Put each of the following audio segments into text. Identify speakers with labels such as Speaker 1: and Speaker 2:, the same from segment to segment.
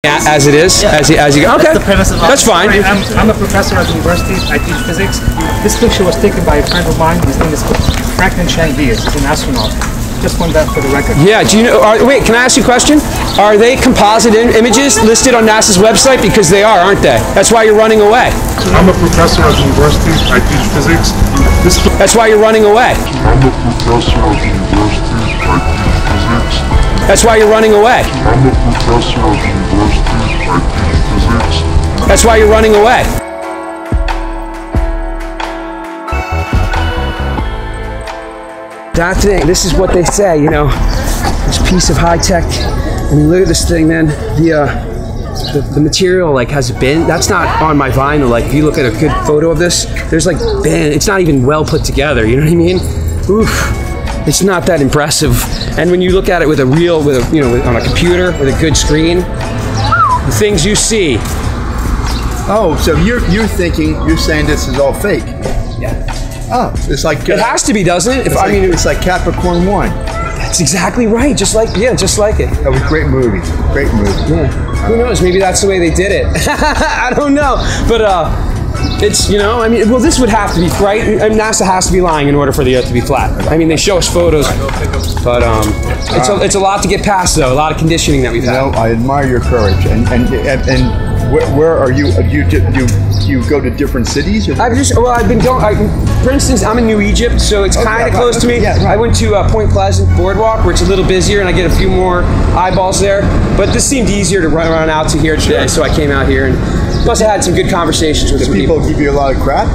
Speaker 1: As it is, yeah. as you go. Okay, that's fine.
Speaker 2: I'm a professor at the university. I teach physics. This picture was taken by a friend of mine. His name is Franklin Chang-Diaz. He's an astronaut. Just want that for the record.
Speaker 1: Yeah. Do you know? Wait, can I ask you a question? Are they composite images listed on NASA's website? Because they are, aren't they? That's why you're running away.
Speaker 3: I'm a professor at the university. I teach physics.
Speaker 1: That's why you're running away.
Speaker 3: I'm a professor at the university. I teach physics.
Speaker 1: That's why you're running away.
Speaker 3: I'm a professor at the university. I teach physics.
Speaker 1: That's why you're running away. That thing, this is what they say, you know, this piece of high tech. I mean, look at this thing, man. The material like has been, that's not on my vinyl. Like if you look at a good photo of this, there's like been, it's not even well put together, you know what I mean? Oof. It's not that impressive. And when you look at it with a real, you know, on a computer with a good screen, the things you see.
Speaker 4: Oh, so you're saying this is all fake?
Speaker 1: Yeah.
Speaker 4: Oh, it's like
Speaker 1: it has to be, doesn't it?
Speaker 4: I mean, it's like Capricorn wine.
Speaker 1: That's exactly right. Just like it.
Speaker 4: That was a great movie. Great movie.
Speaker 1: Yeah. Who knows? Maybe that's the way they did it. I don't know, but it's, you know, I mean, well, this would have to be right. I mean, NASA has to be lying in order for the Earth to be flat. I mean, they show us photos, but it's a lot to get past, though. A lot of conditioning that we've had.
Speaker 4: You know, I admire your courage. And where are you? You go to different cities?
Speaker 1: I've been going. Princeton's. I'm in New Egypt, so it's kind of close to me.
Speaker 4: Yeah, right.
Speaker 1: I went to Point Pleasant boardwalk, where it's a little busier, and I get a few more eyeballs there. But this seemed easier to run out to here today, so I came out here. And plus, I had some good conversations with some people.
Speaker 4: Give you a lot of crap?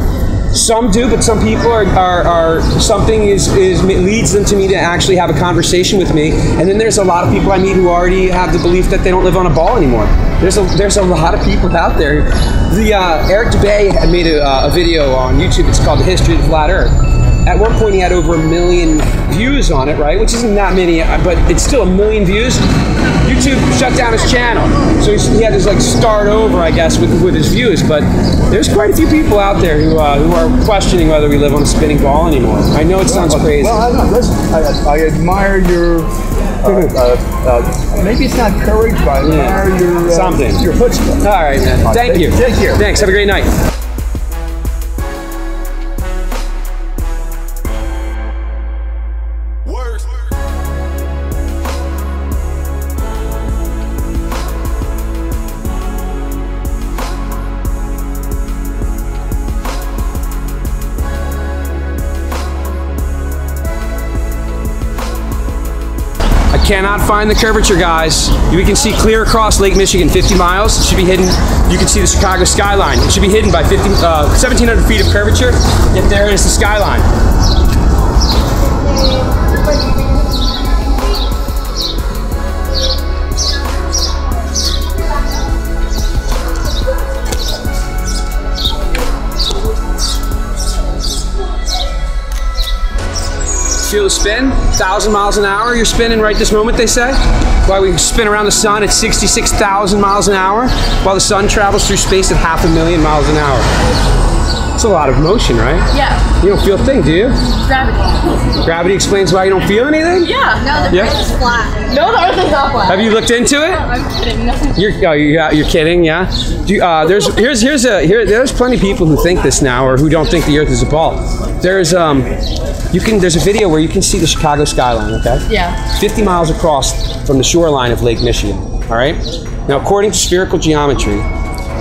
Speaker 1: Some do, but some people are something leads them to me to actually have a conversation with me. And then there's a lot of people I meet who already have the belief that they don't live on a ball anymore. There's a lot of people out there. Eric Debay had made a video on YouTube. It's called The History of the Flat Earth. At one point, he had over 1 million views on it, right? Which isn't that many, but it's still 1 million views. YouTube shut down his channel, so he had to like start over, I guess, with his views. But there's quite a few people out there who are questioning whether we live on a spinning ball anymore. I know it sounds crazy.
Speaker 4: Well, I don't know. Listen, I admire your. Maybe it's not courage, but I admire your
Speaker 1: something.
Speaker 4: Your chutzpah.
Speaker 1: All right, man. Thank you.
Speaker 4: Take care.
Speaker 1: Thanks. Have a great night. Cannot find the curvature, guys. We can see clear across Lake Michigan, 50 miles. It should be hidden. You can see the Chicago skyline. It should be hidden by 1,700 feet of curvature, yet there is the skyline. Feel the spin, 1,000 miles an hour. You're spinning right this moment, they say. While we spin around the sun at 66,000 miles an hour, while the sun travels through space at 500,000 miles an hour. It's a lot of motion, right?
Speaker 5: Yeah.
Speaker 1: You don't feel a thing, do you?
Speaker 5: Gravity.
Speaker 1: Gravity explains why you don't feel anything?
Speaker 5: Yeah. No, the Earth is flat. No, the Earth is not flat.
Speaker 1: Have you looked into it?
Speaker 5: No, I'm kidding. Nothing.
Speaker 1: You're kidding, yeah? There's plenty of people who think this now, or who don't think the Earth is a ball. There's a video where you can see the Chicago skyline, okay?
Speaker 5: Yeah.
Speaker 1: It's 50 miles across from the shoreline of Lake Michigan, all right? Now, according to spherical geometry,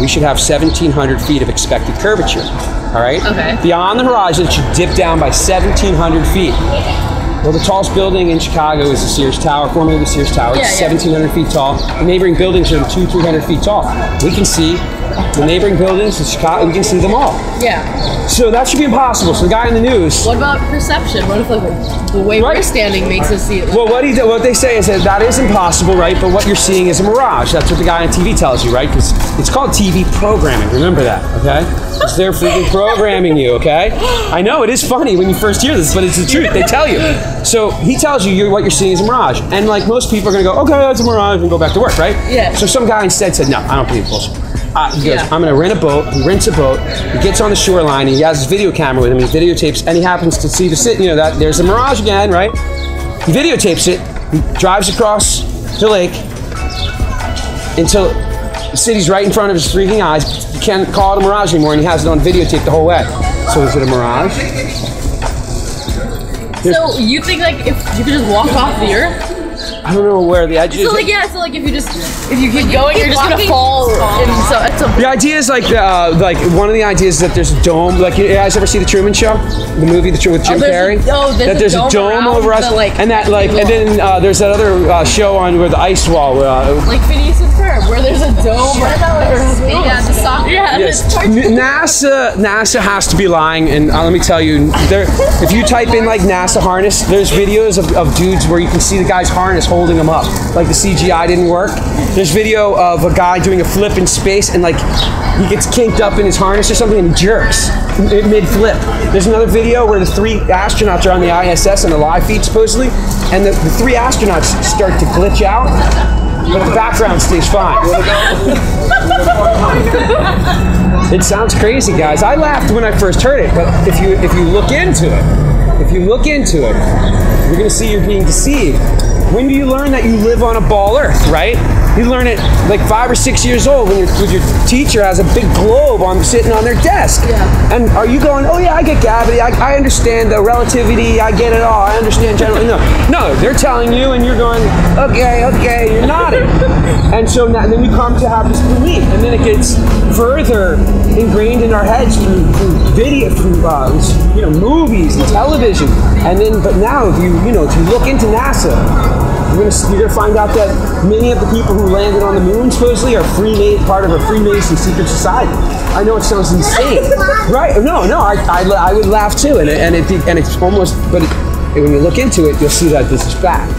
Speaker 1: we should have 1,700 feet of expected curvature, all right? Okay. Beyond the horizon, it should dip down by 1,700 feet. Well, the tallest building in Chicago is the Sears Tower, formerly the Sears Tower. It's 1,700 feet tall. The neighboring buildings are 200-300 feet tall. We can see the neighboring buildings in Chicago, we can see them all.
Speaker 5: Yeah.
Speaker 1: So that should be impossible. So the guy in the news.
Speaker 5: What about perception? What if the way we're standing makes us see it?
Speaker 1: Well, what they say is that is impossible, right? But what you're seeing is a mirage. That's what the guy on TV tells you, right? Because it's called TV programming. Remember that, okay? It's they're freaking programming you, okay? I know it is funny when you first hear this, but it's the truth. They tell you. So he tells you what you're seeing is a mirage, and like most people are gonna go, okay, that's a mirage, and go back to work, right?
Speaker 5: Yeah.
Speaker 1: So some guy instead said, no, I don't believe bullshit. He goes, I'm going to rent a boat. He rents a boat. He gets on the shoreline. He has his video camera with him. He videotapes, and he happens to see that there's a mirage again, right? He videotapes it. He drives across the lake until The city's right in front of his freaking eyes. You can't call it a mirage anymore, and he has it on videotape the whole way. So is it a mirage?
Speaker 5: So you think like if you could just walk off the earth?
Speaker 1: I don't know where the edge is.
Speaker 5: So like so like if you keep going, you're just gonna fall. At some
Speaker 1: The idea is like one of the ideas is that there's a dome. Like you guys ever see the Truman Show, the movie with Jim Carrey? That there's a dome over us, and then there's that other show on where the ice wall.
Speaker 5: Like Phineas and Ferb, where there's a dome. The soccer.
Speaker 1: Yes. NASA has to be lying, and let me tell you, if you type in like NASA harness, there's videos of dudes where you can see the guy's harness holding him up. Like the CGI didn't work. There's video of a guy doing a flip in space, and like he gets kinked up in his harness or something and he jerks mid-flip. There's another video where the 3 astronauts are on the ISS on a live feed supposedly, and the 3 astronauts start to glitch out, but the background stays fine. It sounds crazy, guys. I laughed when I first heard it, but if you look into it, you're gonna see you're being deceived. When do you learn that you live on a ball Earth, right? You learn it like 5 or 6 years old when your teacher has a big globe sitting on their desk.
Speaker 5: Yeah.
Speaker 1: And are you going, oh yeah, I get gravity, I understand the relativity, I get it all, I understand general. No, they're telling you and you're going, okay, you're nodding. And so now, then you come to have this belief, and then it gets further ingrained in our heads through video, through movies and television. And then, but now if you look into NASA, you're gonna find out that many of the people who landed on the moon supposedly are part of a Freemason secret society. I know it sounds insane, right? No, I would laugh too, and it's almost, but when you look into it, you'll see that this is fact.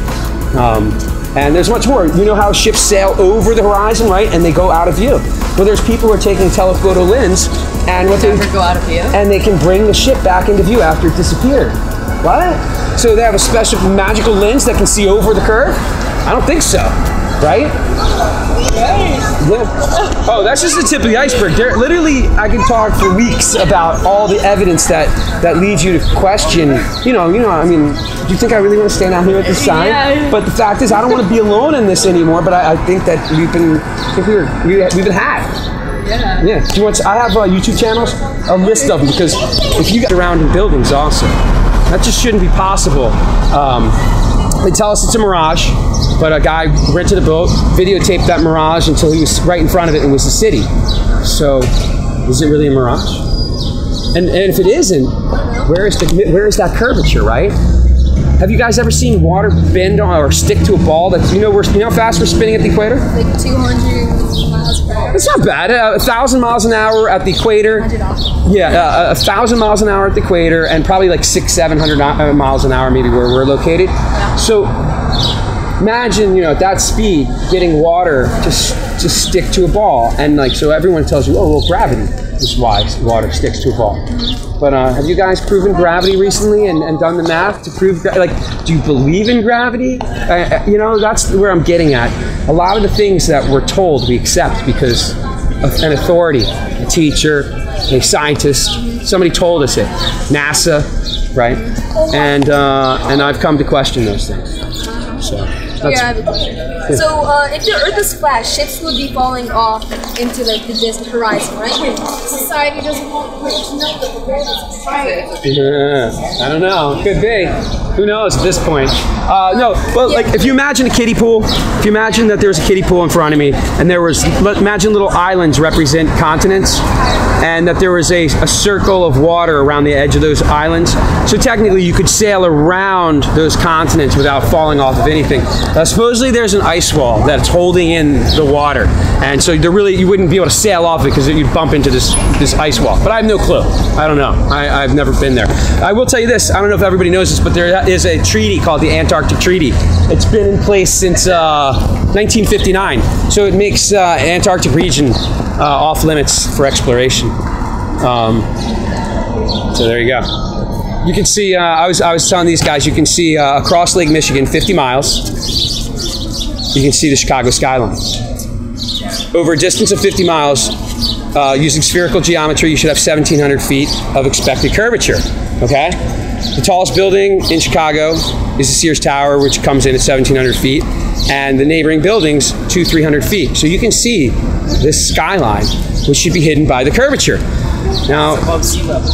Speaker 1: And there's much more. You know how ships sail over the horizon, right? And they go out of view. Well, there's people who are taking telephoto lens, and
Speaker 5: go out of view,
Speaker 1: and they can bring the ship back into view after it disappeared. What? So they have a special magical lens that can see over the curve? I don't think so, right? Yeah. Oh, that's just the tip of the iceberg. Literally, I can talk for weeks about all the evidence that leads you to question. I mean, do you think I really want to stand out here with this sign?
Speaker 5: Yeah.
Speaker 1: But the fact is, I don't want to be alone in this anymore. But I think that we've been hacked. Yeah. I have YouTube channels, a list of them, because if you get around in buildings also, that just shouldn't be possible. They tell us it's a mirage, but a guy rented a boat, videotaped that mirage until he was right in front of it and was the city. So, is it really a mirage? And if it isn't, where is that curvature, right? Have you guys ever seen water bend or stick to a ball? You know how fast we're spinning at the equator?
Speaker 5: Like 200 miles per hour.
Speaker 1: It's not bad. 1,000 miles an hour at the equator.
Speaker 5: 100
Speaker 1: Yeah, 1,000 miles an hour at the equator, and probably like 600-700 miles an hour maybe where we're located. Yeah. So imagine, at that speed, getting water to stick to a ball, and so everyone tells you, oh, well, gravity is why water sticks to a ball. But have you guys proven gravity recently and done the math to prove, do you believe in gravity? That's where I'm getting at. A lot of the things that we're told we accept because of an authority, a teacher, a scientist, somebody told us it, NASA, right? And I've come to question those things. So.
Speaker 6: Yeah, I have a question. So, if the Earth is flat, ships would be falling off into the distant horizon, right? Society doesn't want to know that the world is flat.
Speaker 1: Yeah, I don't know. Could be. Who knows at this point? No, but if you imagine a kiddie pool, if you imagine that there's a kiddie pool in front of me, and imagine little islands represent continents, and that there was a circle of water around the edge of those islands. So technically, you could sail around those continents without falling off of anything. Supposedly there's an ice wall that's holding in the water, and so you wouldn't be able to sail off it because you'd bump into this ice wall. But I have no clue. I don't know. I've never been there. I will tell you this. I don't know if everybody knows this, but there is a treaty called the Antarctic Treaty. It's been in place since 1959. So it makes Antarctic region off limits for exploration. So there you go. You can see, I was telling these guys, you can see across Lake Michigan, 50 miles, you can see the Chicago skyline. Over a distance of 50 miles, using spherical geometry, you should have 1,700 feet of expected curvature, okay? The tallest building in Chicago is the Sears Tower, which comes in at 1,700 feet, and the neighboring buildings, 200-300 feet. So you can see this skyline, which should be hidden by the curvature. Now,
Speaker 7: above sea level.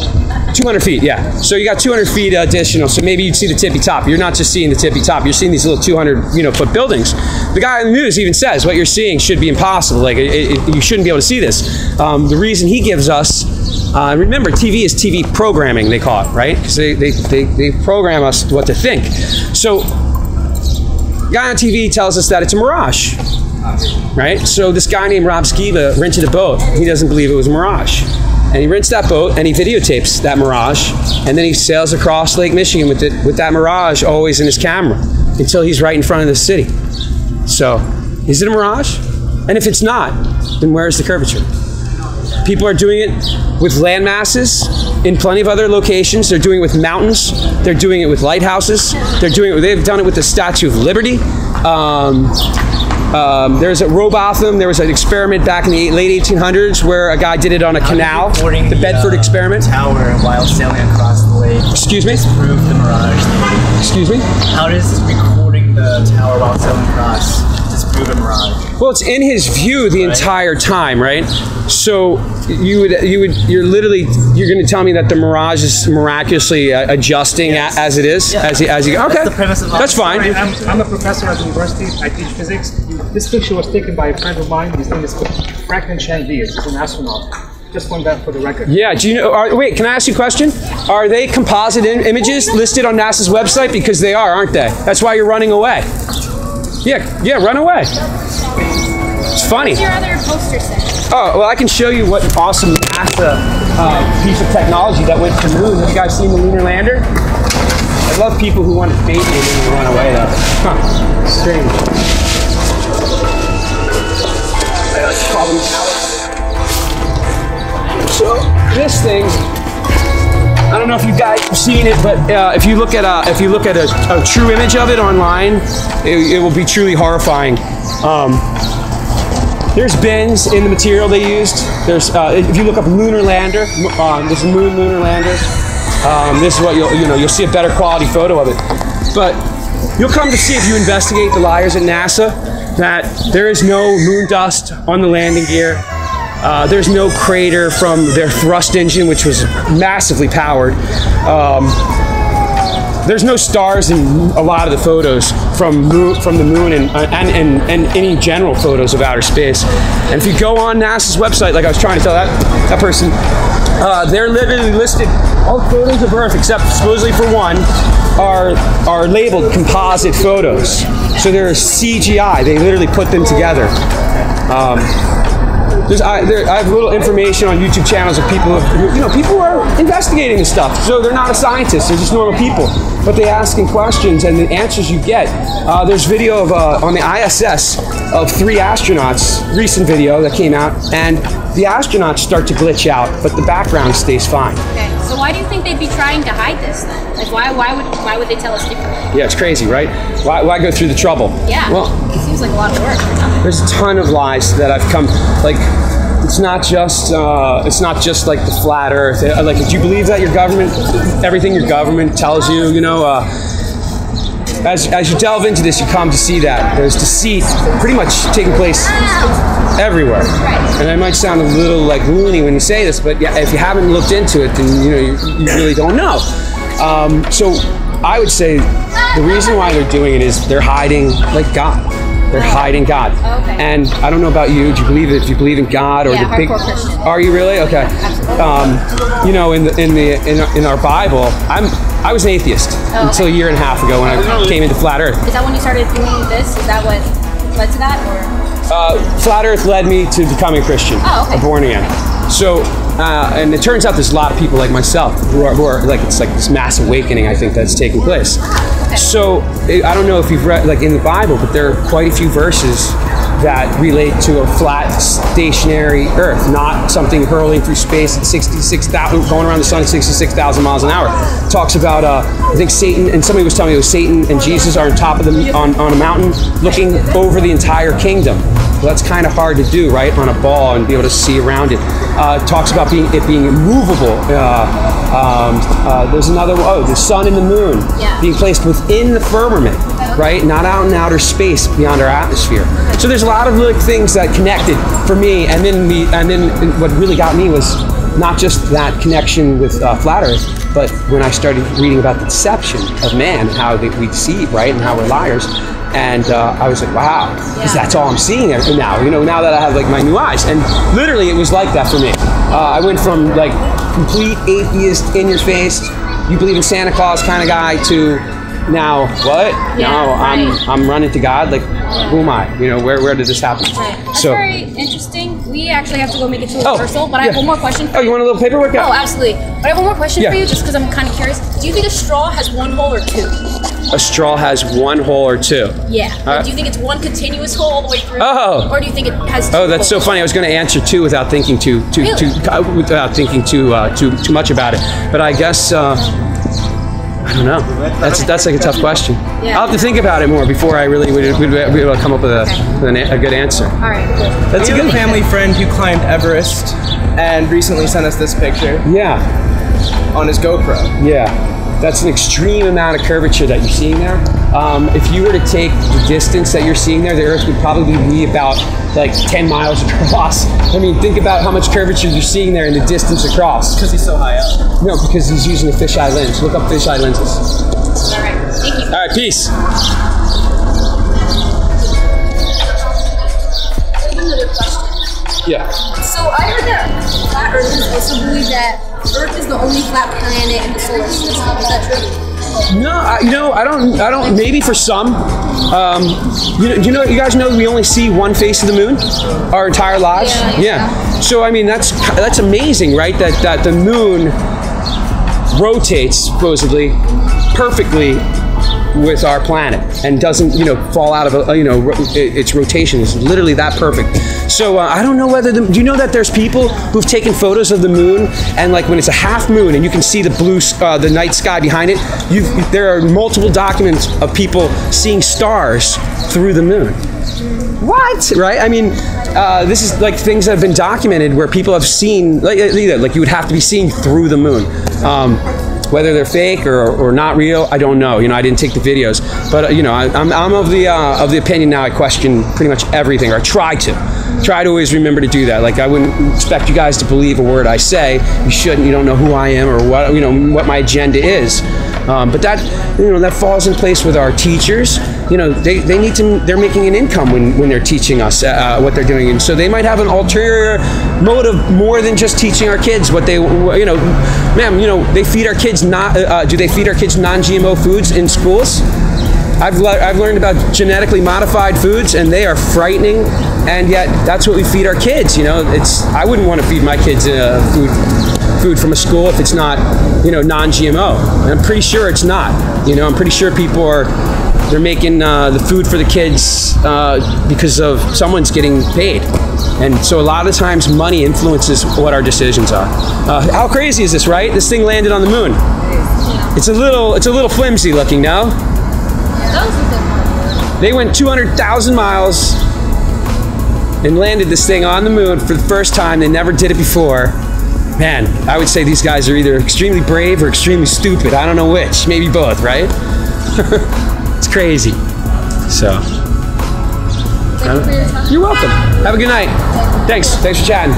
Speaker 1: 200 feet, yeah. So you got 200 feet additional, so maybe you'd see the tippy top. You're not just seeing the tippy top, you're seeing these little 200-foot buildings. The guy in the news even says what you're seeing should be impossible. Like, you shouldn't be able to see this. The reason he gives us, remember, TV is TV programming, they call it, right? Because they program us what to think. So, the guy on TV tells us that it's a mirage, right? So this guy named Rob Skiba rented a boat. He doesn't believe it was a mirage. And he rents that boat and he videotapes that mirage, and then he sails across Lake Michigan with that mirage always in his camera until he's right in front of the city. So, is it a mirage? And if it's not, then where's the curvature? People are doing it with land masses in plenty of other locations. They're doing it with mountains. They're doing it with lighthouses. They've done it with the Statue of Liberty. There's a Robotham. There was an experiment back in the late 1800s where a guy did it on a canal, the Bedford experiment.
Speaker 7: Tower while sailing across the lake.
Speaker 1: Excuse me?
Speaker 7: Disprove the mirage.
Speaker 1: Excuse me?
Speaker 7: How does recording the tower while sailing across disprove a mirage?
Speaker 1: Well, it's in his view the entire time, right? So you're going to tell me that the mirage is miraculously adjusting as it is, as you okay.
Speaker 7: That's the premise of
Speaker 1: That's fine.
Speaker 2: I'm a professor at the university. I teach physics. This picture was taken by a friend of mine. His name is Franklin Chang Diaz. He's an astronaut. Just want that for the record.
Speaker 1: Yeah. Do you know? Wait. Can I ask you a question? Are they composite images listed on NASA's website? Because they are, aren't they? That's why you're running away. Yeah. Run away. It's funny.
Speaker 6: What's your other poster set?
Speaker 1: Oh, well, I can show you what an awesome NASA piece of technology that went to the moon. Have you guys seen the lunar lander? I love people who want to bait me and then run away, though. Huh. Strange. So, this thing, I don't know if you guys have seen it, but if you look at a true image of it online, it will be truly horrifying. There's bends in the material they used. There's if you look up lunar lander, this moon lunar lander. This is what you'll see a better quality photo of it. But you'll come to see if you investigate the liars at NASA that there is no moon dust on the landing gear. There's no crater from their thrust engine, which was massively powered. There's no stars in a lot of the photos from the moon and any general photos of outer space. And if you go on NASA's website, like I was trying to tell that person, they're literally listed. All photos of Earth, except supposedly for one, are labeled composite photos. So they're CGI. They literally put them together. I have little information on YouTube channels of people who are investigating this stuff. So they're not a scientist, they're just normal people. But they asking questions, and the answers you get. There's video of on the ISS of 3 astronauts, recent video that came out, and the astronauts start to glitch out, but the background stays fine.
Speaker 6: Okay, so why do you think they'd be trying to hide this then? Like, why would they tell us differently?
Speaker 1: Yeah, it's crazy, right? Why go through the trouble?
Speaker 6: Yeah,
Speaker 1: well,
Speaker 6: it seems like a lot of work for nothing.
Speaker 1: There's a ton of lies that I've come, like, it's not just like the flat Earth. Like, do you believe that your government, everything your government tells you, as you delve into this, you come to see that there's deceit pretty much taking place everywhere. And I might sound a little like loony when you say this, but yeah, if you haven't looked into it, then you really don't know. So I would say the reason why they're doing it is they're hiding like God. They're hiding God.
Speaker 6: Okay.
Speaker 1: And I don't know about you. Do you believe it? If you believe in God or
Speaker 6: yeah,
Speaker 1: the big?
Speaker 6: Christian.
Speaker 1: Are you really? Okay. In our Bible, I was an atheist until a year and a half ago when I came into Flat Earth.
Speaker 6: Is that when you started doing this? Is that what led to that, or?
Speaker 1: Flat Earth led me to becoming a Christian, a born again. So, and it turns out there's a lot of people like myself who are like, it's like this mass awakening, I think, that's taking place. So, I don't know if you've read, like, in the Bible, but there are quite a few verses that relate to a flat, stationary Earth, not something hurling through space at 66,000, going around the sun at 66,000 miles an hour. It talks about, I think Satan, and somebody was telling me it was Satan and Jesus are on top of on a mountain looking over the entire kingdom. Well, that's kind of hard to do, right, on a ball and be able to see around it. It talks about it being immovable. There's another one, the sun and the moon being placed within the firmament, right, not out in outer space beyond our atmosphere. So there's a lot of little things that connected for me, and then what really got me was not just that connection with flat Earth, but when I started reading about the deception of man, how we deceive, right, and how we're liars. And I was like, wow, because that's all I'm seeing now. You know, now that I have like my new eyes, and literally it was like that for me. I went from like complete atheist, in your face, you believe in Santa Claus kind of guy, to now what? Now I'm running to God. Like, who am I? You know, where did this happen?
Speaker 6: That's very interesting. We actually have to go make it to a rehearsal, but I have one more question for you.
Speaker 1: Oh, you want a little paperwork?
Speaker 6: Oh, absolutely. But I have one more question for you, just because I'm kind of curious. Do you think a straw has one hole or two?
Speaker 1: A straw has one hole or two?
Speaker 6: Yeah. Like, do you think it's one continuous hole all the way through?
Speaker 1: Oh.
Speaker 6: Or do you think it has two
Speaker 1: Oh, that's
Speaker 6: holes?
Speaker 1: so funny. I was going to answer two without thinking too much about it. But I guess I don't know. That's like a tough question.
Speaker 6: Yeah.
Speaker 1: I'll have to think about it more before I really would be able to come up with a good answer.
Speaker 6: All right, cool.
Speaker 1: That's
Speaker 7: We have a family friend who climbed Everest and recently sent us this picture
Speaker 1: Yeah.
Speaker 7: on his GoPro.
Speaker 1: Yeah. That's an extreme amount of curvature that you're seeing there. If you were to take the distance that you're seeing there, the Earth would probably be about like 10 miles across. I mean, think about how much curvature you're seeing there in the distance across.
Speaker 7: Because he's so high up.
Speaker 1: No, because he's using a fisheye lens. Look up fisheye lenses.
Speaker 6: All right, thank you.
Speaker 1: All right, peace.
Speaker 6: Another question.
Speaker 1: Yeah.
Speaker 6: So I heard that flat earthers also believe that Earth is the only flat planet in the solar system. Is that true?
Speaker 1: No, I don't. Maybe for some. You guys know we only see one face of the moon our entire lives.
Speaker 6: Yeah.
Speaker 1: So I mean, that's amazing, right? That the moon rotates supposedly perfectly with our planet and doesn't fall out of its rotation is literally that perfect. So I don't know whether do you know that there's people who've taken photos of the moon, and like when it's a half moon and you can see the blue the night sky behind it, there are multiple documents of people seeing stars through the moon. What? Right? I mean, this is like things that have been documented where people have seen, like you would have to be seeing through the moon. Whether they're fake or not real, I don't know. I didn't take the videos, but I'm of the opinion now. I question pretty much everything, or I try to always remember to do that. Like I wouldn't expect you guys to believe a word I say. You shouldn't. You don't know who I am or what my agenda is. But that falls in place with our teachers. They need to. They're making an income when they're teaching us what they're doing, and so they might have an ulterior motive more than just teaching our kids what they. Ma'am, they feed our kids do they feed our kids non-GMO foods in schools? I've learned about genetically modified foods, and they are frightening, and yet that's what we feed our kids. I wouldn't want to feed my kids food from a school if it's not non-GMO. And I'm pretty sure it's not. I'm pretty sure people they're making the food for the kids because of someone's getting paid. And so a lot of times money influences what our decisions are. How crazy is this, right? This thing landed on the moon. It's a little flimsy looking, no? They went 200,000 miles and landed this thing on the moon for the first time. They never did it before. Man, I would say these guys are either extremely brave or extremely stupid. I don't know which. Maybe both, right? It's crazy. So.
Speaker 6: Thank you for your time.
Speaker 1: You're welcome. Have a good night. Thanks for chatting.